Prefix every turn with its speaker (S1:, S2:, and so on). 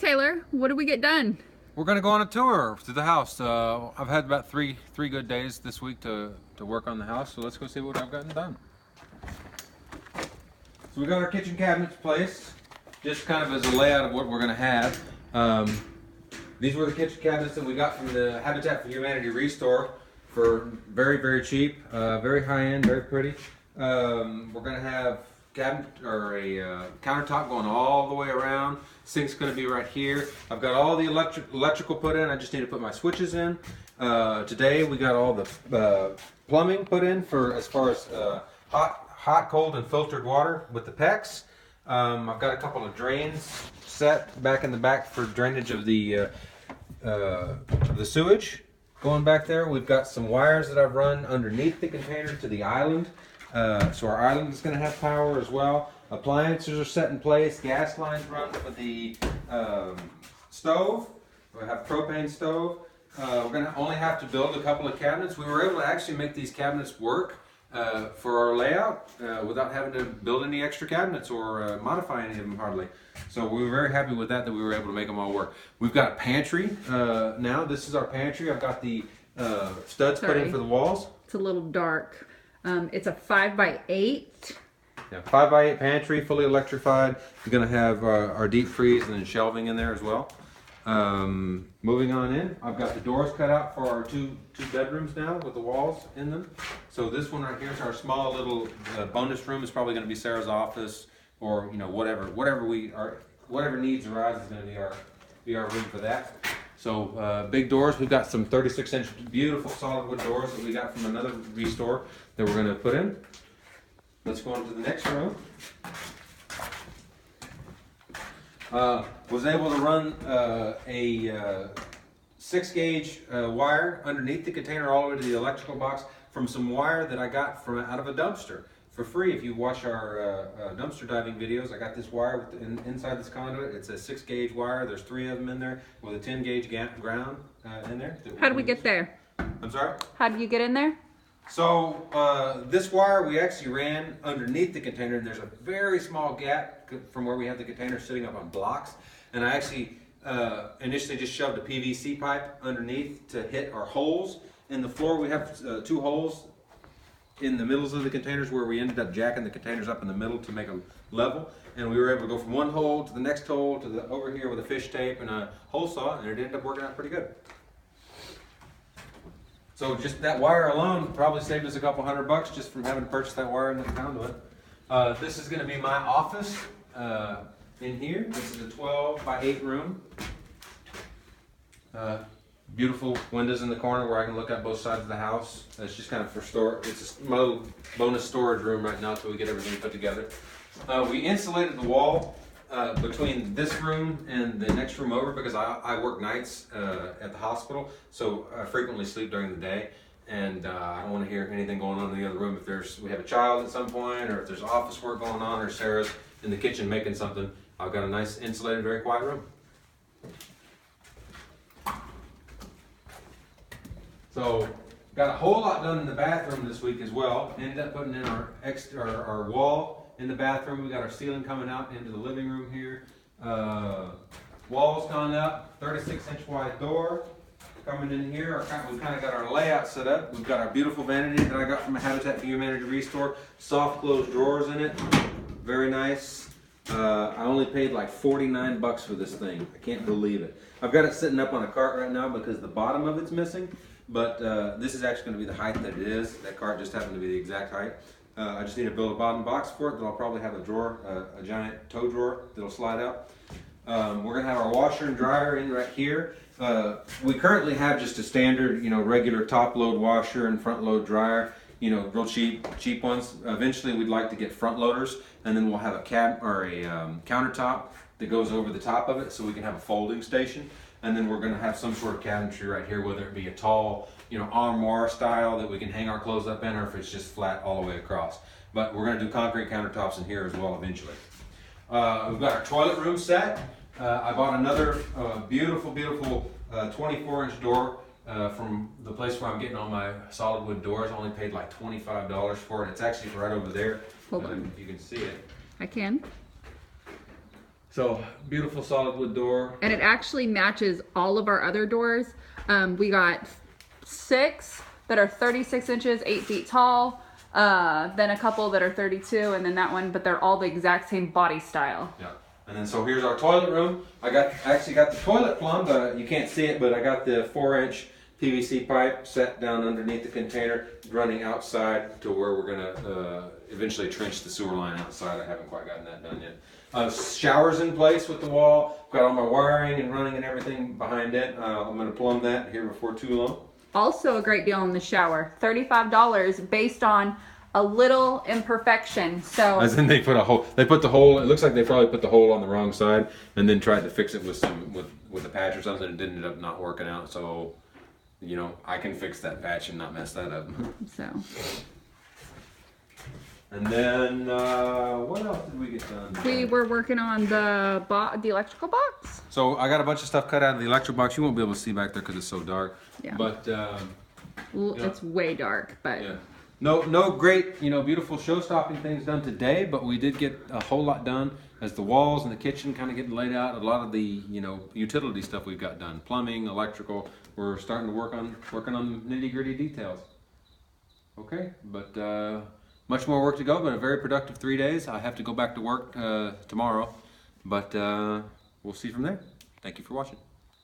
S1: Taylor, what did we get done?
S2: We're gonna go on a tour through the house. I've had about three good days this week to work on the house, so let's go see what I've gotten done. So we got our kitchen cabinets placed, just kind of as a layout of what we're gonna have. These were the kitchen cabinets that we got from the Habitat for Humanity Restore for very cheap, very high end, very pretty. We're gonna have cabinet or a countertop going all the way around. Sink's going to be right here. I've got all the electrical put in. I just need to put my switches in. Today we got all the plumbing put in for as far as hot, cold, and filtered water with the PEX. I've got a couple of drains set back in the back for drainage of the sewage going back there. We've got some wires that I've run underneath the container to the island. So our island is going to have power as well. Appliances are set in place. Gas lines run for the stove. We have a propane stove. We're going to only have to build a couple of cabinets. We were able to actually make these cabinets work for our layout without having to build any extra cabinets or modify any of them hardly. So we were very happy with that we were able to make them all work. We've got a pantry now. This is our pantry. I've got the studs put in for the walls.
S1: It's a little dark. It's a 5x8.
S2: Yeah, 5x8 pantry, fully electrified. We're going to have our deep freeze and then shelving in there as well. Moving on in, I've got the doors cut out for our two bedrooms now with the walls in them. So this one right here is our small little bonus room. It's probably going to be Sarah's office, or whatever needs arise is going to be our room for that. So big doors. We've got some 36-inch beautiful solid wood doors that we got from another restore that we're going to put in. Let's go on to the next room. Was able to run a 6-gauge wire underneath the container all the way to the electrical box from some wire that I got from out of a dumpster for free. If you watch our dumpster diving videos, I got this wire inside this conduit. It's a 6-gauge wire. There's 3 of them in there with a 10-gauge ground in there.
S1: How did we get there?
S2: I'm sorry?
S1: How did you get in there?
S2: So this wire we actually ran underneath the container, and there's a very small gap from where we have the container sitting up on blocks. And I actually initially just shoved a PVC pipe underneath to hit our holes in the floor. We have 2 holes in the middles of the containers where we ended up jacking the containers up in the middle to make them level. And we were able to go from one hole to the next hole to the over here with a fish tape and a hole saw, and it ended up working out pretty good. So just that wire alone probably saved us a couple $100 just from having to purchase that wire in the conduit. This is going to be my office in here. This is a 12x8 room. Beautiful windows in the corner where I can look at both sides of the house. It's just kind of for storage. It's my little bonus storage room right now until we get everything put together. We insulated the wall between this room and the next room over because I work nights at the hospital, so I frequently sleep during the day, and I don't want to hear anything going on in the other room. If we have a child at some point, or if there's office work going on, or Sarah's in the kitchen making something, I've got a nice insulated, very quiet room. So got a whole lot done in the bathroom this week as well. Ended up putting in our wall in the bathroom. We got our ceiling coming out into the living room here. Walls gone up, 36-inch wide door coming in here. We've kind of got our layout set up. We've got our beautiful vanity that I got from a Habitat for Humanity Restore. Soft closed drawers in it. Very nice. I only paid like $49 for this thing. I can't believe it. I've got it sitting up on a cart right now because the bottom of it's missing. But this is actually going to be the height that it is. That cart just happened to be the exact height. I just need to build a bottom box for it that I'll probably have a drawer, a giant toe drawer that'll slide out. We're going to have our washer and dryer in right here. We currently have just a standard, regular top load washer and front load dryer, real cheap ones. Eventually we'd like to get front loaders, and then we'll have a countertop that goes over the top of it so we can have a folding station. And then we're going to have some sort of cabinetry right here, whether it be a tall, armoire style that we can hang our clothes up in, or if it's just flat all the way across. But we're going to do concrete countertops in here as well eventually. We've got our toilet room set. I bought another beautiful 24-inch door from the place where I'm getting all my solid wood doors. I only paid like $25 for it. It's actually right over there.
S1: Hold on.
S2: If you can see it.
S1: I can.
S2: So beautiful solid wood door.
S1: And it actually matches all of our other doors. We got 6 that are 36 inches, 8 feet tall. Then a couple that are 32, and then that one, but they're all the exact same body style.
S2: Yeah. And then so here's our toilet room. Actually got the toilet plumbed. You can't see it, but I got the 4-inch PVC pipe set down underneath the container, running outside to where we're gonna eventually trench the sewer line outside. I haven't quite gotten that done yet. Showers in place with the wall. Got all my wiring and running and everything behind it. I'm gonna plumb that here before too long.
S1: Also a great deal in the shower. $35 based on a little imperfection. So
S2: As in they put the hole, it looks like they probably put the hole on the wrong side and then tried to fix it with with a patch or something. It ended up not working out. So, you know, I can fix that patch and not mess that up.
S1: so
S2: And then, what else did we get done?
S1: we were working on the electrical box.
S2: So I got a bunch of stuff cut out of the electric box. You won't be able to see back there because it's so dark.
S1: Yeah.
S2: But
S1: It's way dark, but
S2: yeah, no great, beautiful show-stopping things done today. But we did get a whole lot done as the walls and the kitchen kind of getting laid out. A lot of the utility stuff we've got done, plumbing, electrical. We're starting to working on the nitty-gritty details. Okay, but much more work to go, but a very productive 3 days. I have to go back to work tomorrow, but we'll see from there. Thank you for watching.